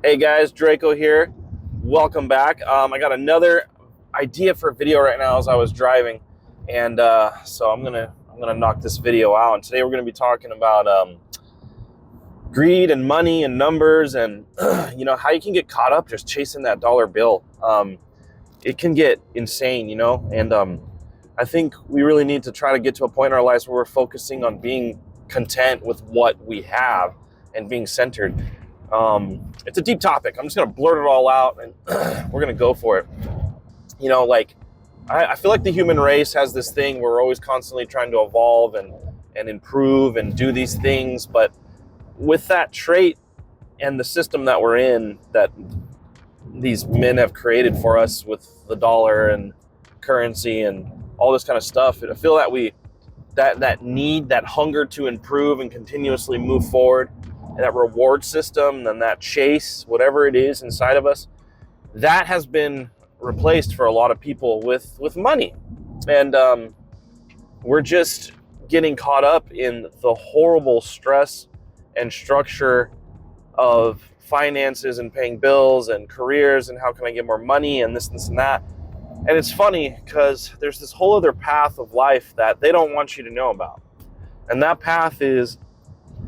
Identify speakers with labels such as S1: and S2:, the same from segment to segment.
S1: Hey guys, Draco here. Welcome back. I got another idea for a video right now as I was driving, and so I'm gonna knock this video out. And today we're gonna be talking about greed and money and numbers, and how you can get caught up just chasing that dollar bill. It can get insane, and I think we really need to try to get to a point in our lives where we're focusing on being content with what we have and being centered. It's a deep topic. I'm just going to blurt it all out and we're going to go for it. I feel like the human race has this thing where we're always constantly trying to evolve and improve and do these things. But with that trait and the system that we're in, that these men have created for us with the dollar and currency and all this kind of stuff, I feel that that need, that hunger to improve and continuously move forward, and that reward system and that chase, whatever it is inside of us, that has been replaced for a lot of people with money. And we're just getting caught up in the horrible stress and structure of finances and paying bills and careers and how can I get more money and this and that. And it's funny because there's this whole other path of life that they don't want you to know about. And that path is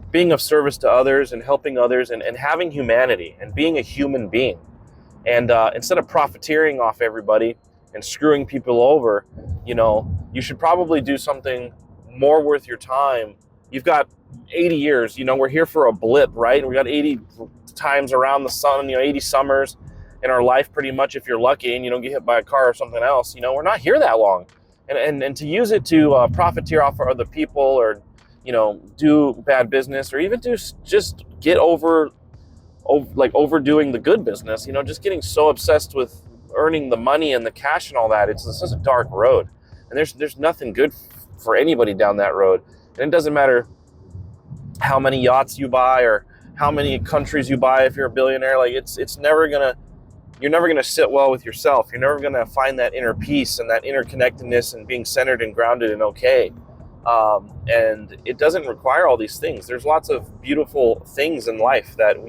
S1: being of service to others and helping others and having humanity and being a human being. And instead of profiteering off everybody and screwing people over, you should probably do something more worth your time. You've got 80 years, we're here for a blip, right? We got 80 times around the sun, 80 summers in our life pretty much, if you're lucky and you don't get hit by a car or something else. We're not here that long. And to use it to profiteer off of other people or do bad business, or even just get overdoing the good business, just getting so obsessed with earning the money and the cash and all that. It's just a dark road, and there's nothing good for anybody down that road. And it doesn't matter how many yachts you buy or how many countries you buy. If you're a billionaire, you're never gonna sit well with yourself. You're never gonna find that inner peace and that interconnectedness and being centered and grounded and okay. And it doesn't require all these things. There's lots of beautiful things in life that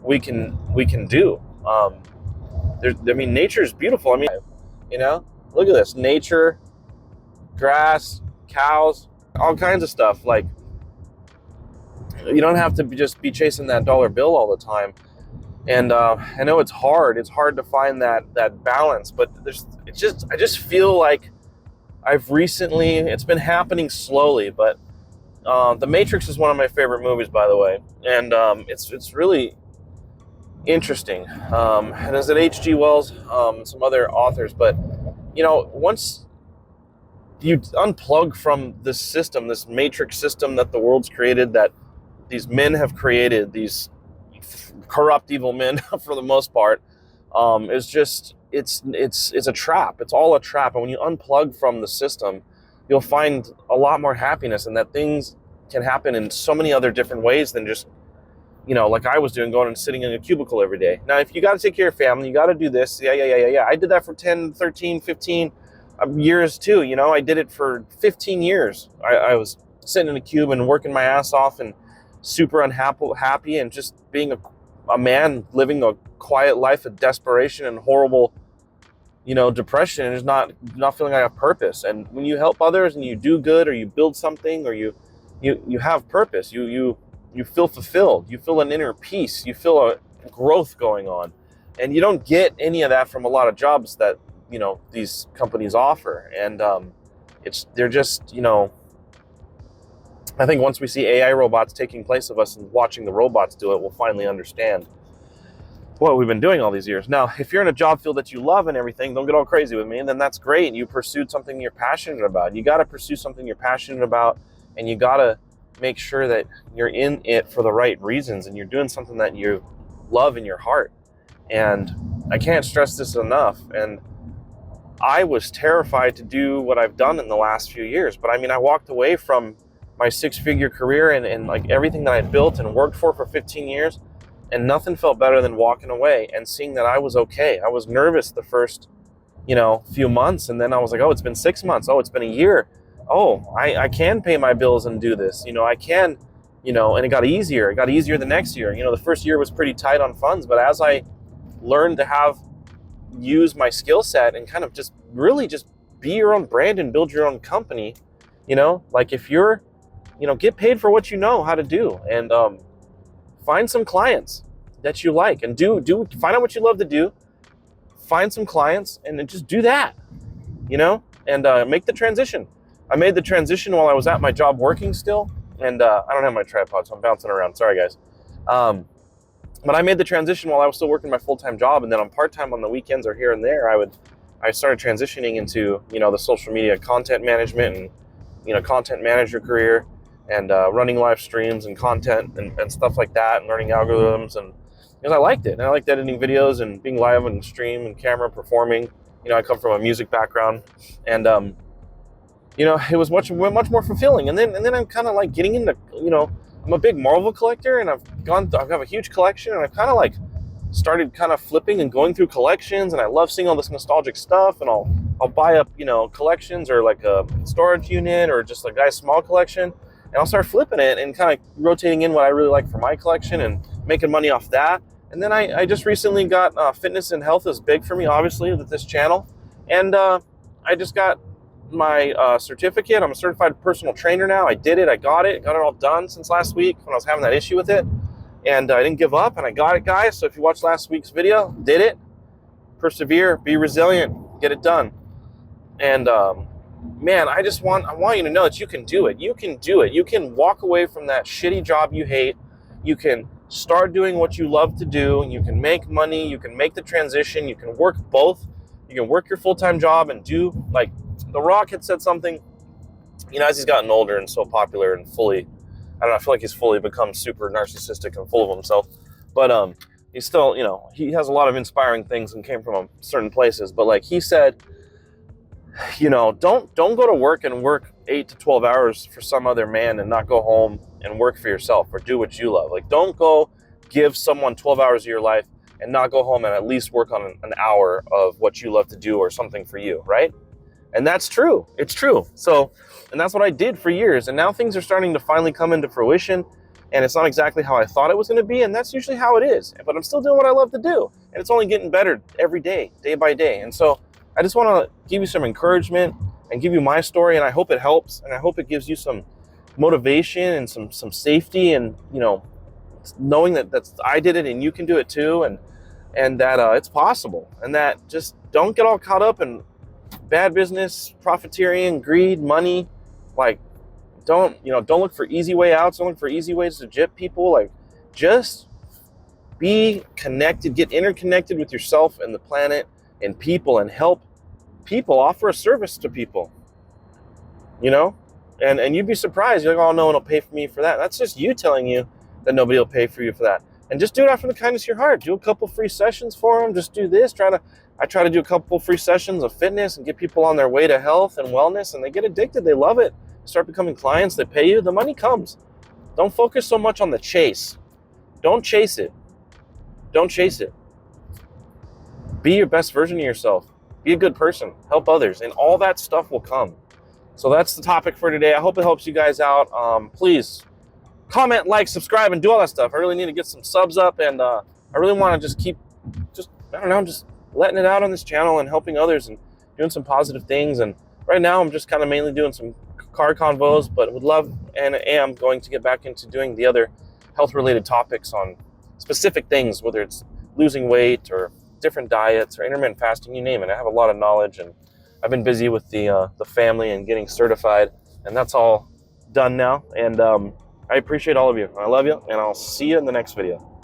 S1: we can do. Nature is beautiful. Look at this: nature, grass, cows, all kinds of stuff. Like, you don't have to just be chasing that dollar bill all the time. And I know it's hard. It's hard to find that balance. But I just feel like it's been happening slowly, but The Matrix is one of my favorite movies, by the way, and it's really interesting. And as at H.G. Wells, and some other authors, but once you unplug from this system, this matrix system that the world's created, that these men have created, these corrupt, evil men for the most part, it's a trap. It's all a trap. And when you unplug from the system, you'll find a lot more happiness, and that things can happen in so many other different ways than just, like I was doing, going and sitting in a cubicle every day. Now, if you got to take care of your family, you got to do this. Yeah. I did that for 10, 13, 15 years too. I did it for 15 years. I was sitting in a cube and working my ass off and super unhappy and just being a man living a quiet life of desperation and horrible, depression, and just not feeling like I have purpose. And when you help others and you do good, or you build something, or you have purpose, you feel fulfilled, you feel an inner peace, you feel a growth going on. And you don't get any of that from a lot of jobs that, these companies offer. And they're just, I think once we see AI robots taking place of us and watching the robots do it, we'll finally understand what we've been doing all these years. Now, if you're in a job field that you love and everything, don't get all crazy with me, and then that's great. You pursued something you're passionate about. You got to pursue something you're passionate about, and you got to make sure that you're in it for the right reasons, and you're doing something that you love in your heart. And I can't stress this enough. And I was terrified to do what I've done in the last few years. But I walked away from my 6-figure career and like everything that I built and worked for 15 years. And nothing felt better than walking away and seeing that I was okay. I was nervous the first, few months. And then I was like, oh, it's been 6 months. Oh, it's been a year. Oh, I can pay my bills and do this. I can, and it got easier. It got easier the next year. The first year was pretty tight on funds, but as I learned to use my skill set and kind of just really just be your own brand and build your own company, like if you're, get paid for what you know how to do, and find some clients that you like, and find out what you love to do, find some clients, and then just do that, and make the transition. I made the transition while I was at my job working still, and I don't have my tripod, so I'm bouncing around. Sorry, guys. But I made the transition while I was still working my full-time job, and then on part-time on the weekends or here and there, I started transitioning into, the social media content management and, content manager career, and running live streams and content and stuff like that, and learning algorithms, and because I liked it. And I liked editing videos and being live on stream and camera performing. I come from a music background, and it was much more fulfilling. And then I'm kind of like getting into, I'm a big Marvel collector, and I have a huge collection, and I've kind of like started kind of flipping and going through collections, and I love seeing all this nostalgic stuff, and I'll buy up, collections, or like a storage unit, or just a guy's small collection, and I'll start flipping it and kind of rotating in what I really like for my collection and making money off that. And then I just recently got fitness and health is big for me, obviously, with this channel, and I just got my certificate. I'm a certified personal trainer now. I did it. I got it all done since last week when I was having that issue with it, and I didn't give up, and I got it, guys. So if you watched last week's video, did it, persevere, be resilient, get it done. And man, I want you to know that you can do it. You can do it. You can walk away from that shitty job you hate. You can start doing what you love to do. You can make money. You can make the transition. You can work both. You can work your full-time job and do, like, The Rock had said something, as he's gotten older and so popular and fully, I feel like he's fully become super narcissistic and full of himself. But he's still, he has a lot of inspiring things and came from certain places. But like he said, don't go to work and work 8 to 12 hours for some other man and not go home and work for yourself or do what you love. Like, don't go give someone 12 hours of your life and not go home and at least work on an hour of what you love to do or something for you, right? And that's true. It's true. So, and that's what I did for years. And now things are starting to finally come into fruition. And it's not exactly how I thought it was going to be. And that's usually how it is. But I'm still doing what I love to do. And it's only getting better every day, day by day. And so I just want to give you some encouragement and give you my story. And I hope it helps. And I hope it gives you some motivation and some safety, and, knowing that I did it and you can do it too. And that it's possible. And that just don't get all caught up in bad business, profiteering, greed, money. Like, don't look for easy way outs. Don't look for easy ways to gyp people. Like, just be connected, get interconnected with yourself and the planet and people, and help people, offer a service to people, and you'd be surprised. You're like, oh, no one will pay for me for that. That's just you telling you that nobody will pay for you for that. And just do it out from the kindness of your heart. Do a couple free sessions for them. Just do this. I try to do a couple free sessions of fitness and get people on their way to health and wellness, and they get addicted. They love it. Start becoming clients. They pay you. The money comes. Don't focus so much on the chase. Don't chase it. Don't chase it. Be your best version of yourself. Be a good person. Help others. And all that stuff will come. So that's the topic for today. I hope it helps you guys out. Please comment, like, subscribe, and do all that stuff. I really need to get some subs up, and I really want to just keep just letting it out on this channel and helping others and doing some positive things. And right now I'm just kind of mainly doing some car convos, but would love and am going to get back into doing the other health-related topics on specific things, whether it's losing weight or different diets or intermittent fasting, you name it. I have a lot of knowledge, and I've been busy with the family and getting certified, and that's all done now. And I appreciate all of you. I love you, and I'll see you in the next video.